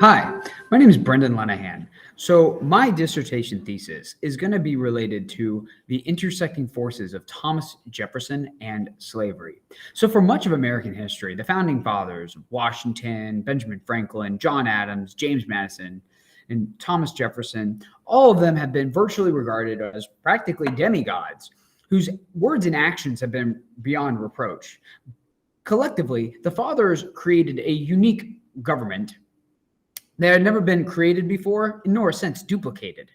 Hi, my name is Brendan Lenahan. So, my dissertation thesis is going to be related to the intersecting forces of Thomas Jefferson and slavery. So, for much of American history, the founding fathers, Washington, Benjamin Franklin, John Adams, James Madison, and Thomas Jefferson, all of them have been virtually regarded as practically demigods whose words and actions have been beyond reproach. Collectively, the fathers created a unique government that had never been created before, nor since duplicated.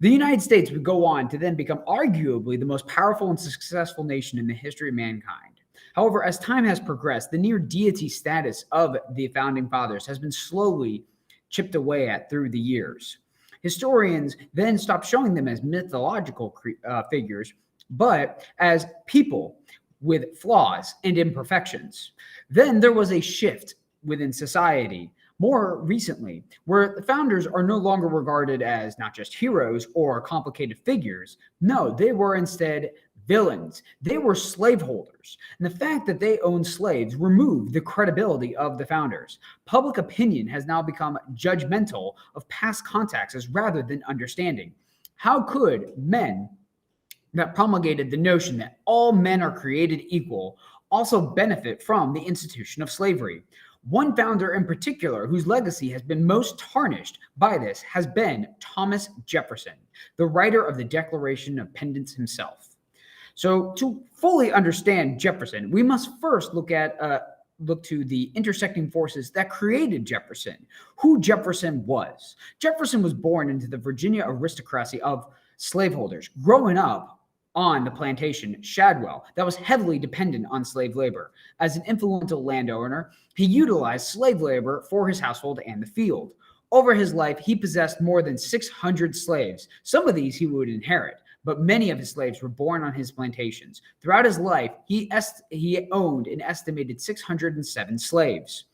The United States would go on to then become arguably the most powerful and successful nation in the history of mankind. However, as time has progressed, the near deity status of the founding fathers has been slowly chipped away at through the years. Historians then stopped showing them as mythological figures, but as people with flaws and imperfections. Then there was a shift within society more recently, where the founders are no longer regarded as not just heroes or complicated figures. No, they were instead villains. They were slaveholders. And the fact that they owned slaves removed the credibility of the founders. Public opinion has now become judgmental of past contacts as rather than understanding. How could men that promulgated the notion that all men are created equal also benefit from the institution of slavery? One founder in particular whose legacy has been most tarnished by this has been Thomas Jefferson, the writer of the Declaration of Independence himself. So to fully understand Jefferson, we must first look to the intersecting forces that created Jefferson, who Jefferson was. Jefferson was born into the Virginia aristocracy of slaveholders, growing up on the plantation Shadwell that was heavily dependent on slave labor. As an influential landowner, he utilized slave labor for his household and the field. Over his life, he possessed more than 600 slaves. Some of these he would inherit, but many of his slaves were born on his plantations. Throughout his life, he owned an estimated 607 slaves.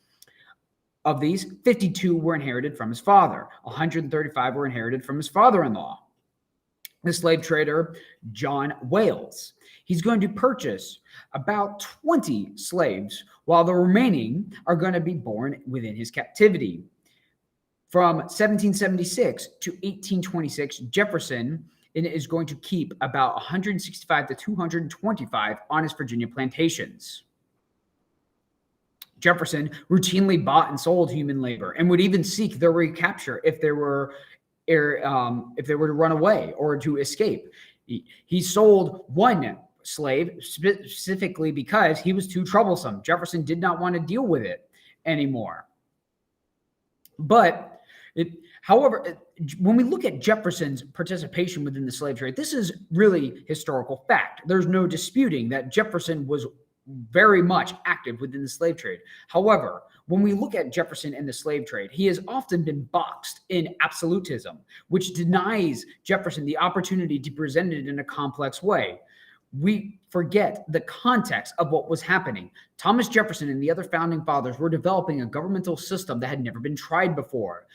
Of these, 52 were inherited from his father. 135 were inherited from his father-in-law, the slave trader John Wales. He's going to purchase about 20 slaves, while the remaining are going to be born within his captivity. From 1776 to 1826, Jefferson is going to keep about 165 to 225 on his Virginia plantations. Jefferson routinely bought and sold human labor and would even seek their recapture if they were to run away or to escape. He sold one slave specifically because he was too troublesome. Jefferson did not want to deal with it anymore. However, when we look at Jefferson's participation within the slave trade, this is really historical fact. There's no disputing that Jefferson was very much active within the slave trade. However, when we look at Jefferson and the slave trade, he has often been boxed in absolutism, which denies Jefferson the opportunity to present it in a complex way. We forget the context of what was happening. Thomas Jefferson and the other founding fathers were developing a governmental system that had never been tried before.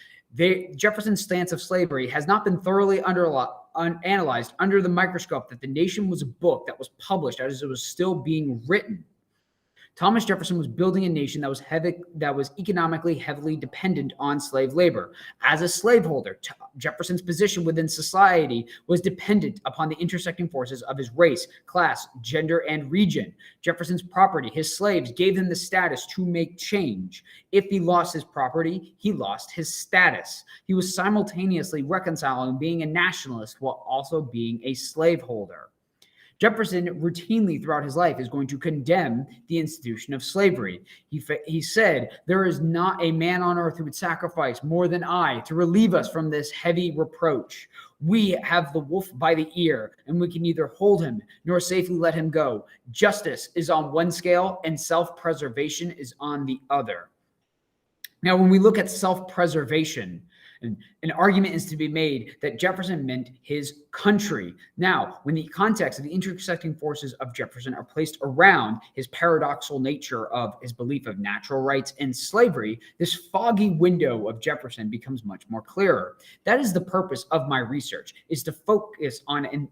Jefferson's stance of slavery has not been thoroughly analyzed under the microscope that the nation was a book that was published as it was still being written. Thomas Jefferson was building a nation that was economically heavily dependent on slave labor. As a slaveholder, Jefferson's position within society was dependent upon the intersecting forces of his race, class, gender, and region. Jefferson's property, his slaves, gave him the status to make change. If he lost his property, he lost his status. He was simultaneously reconciling being a nationalist while also being a slaveholder. Jefferson routinely throughout his life is going to condemn the institution of slavery. He said, "There is not a man on earth who would sacrifice more than I to relieve us from this heavy reproach. We have the wolf by the ear, and we can neither hold him nor safely let him go. Justice is on one scale, and self-preservation is on the other." Now, when we look at self-preservation, And an argument is to be made that Jefferson meant his country. Now, when the context of the intersecting forces of Jefferson are placed around his paradoxical nature of his belief of natural rights and slavery, this foggy window of Jefferson becomes much more clearer. That is the purpose of my research, is to focus on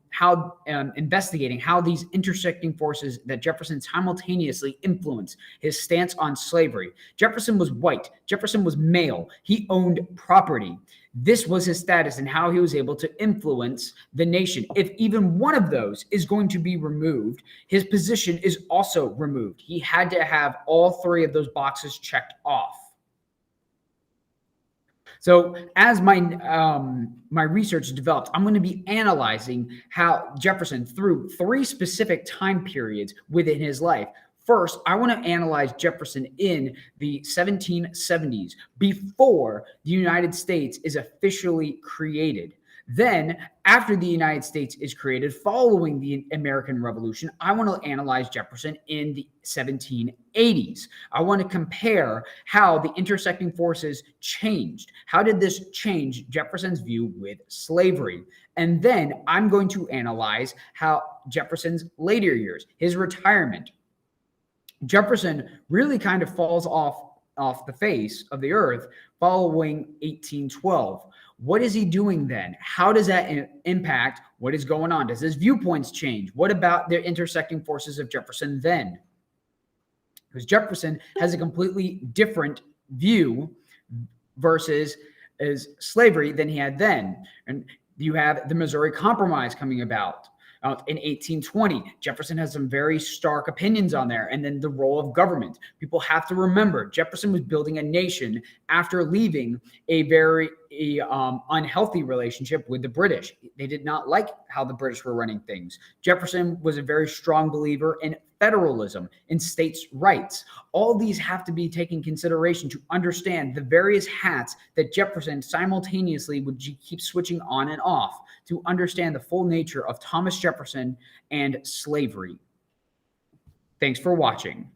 investigating how these intersecting forces that Jefferson simultaneously influenced his stance on slavery. Jefferson was white. Jefferson was male. He owned property. This was his status and how he was able to influence the nation. If even one of those is going to be removed, his position is also removed. He had to have all three of those boxes checked off. So as my research develops, I'm going to be analyzing how Jefferson, through three specific time periods within his life. First, I want to analyze Jefferson in the 1770s, before the United States is officially created. Then, after the United States is created, following the American Revolution, I want to analyze Jefferson in the 1780s. I want to compare how the intersecting forces changed. How did this change Jefferson's view with slavery? And then I'm going to analyze how Jefferson's later years, his retirement. Jefferson really kind of falls off the face of the earth following 1812. What is he doing then? How does that impact what is going on? Does his viewpoints change? What about the intersecting forces of Jefferson then? Because Jefferson has a completely different view versus slavery than he had then. And you have the Missouri Compromise coming about. In 1820, Jefferson has some very stark opinions on there. And then the role of government. People have to remember Jefferson was building a nation after leaving a very unhealthy relationship with the British. They did not like how the British were running things. Jefferson was a very strong believer in federalism, in states' rights. All these have to be taken into consideration to understand the various hats that Jefferson simultaneously would keep switching on and off to understand the full nature of Thomas Jefferson and slavery. Thanks for watching.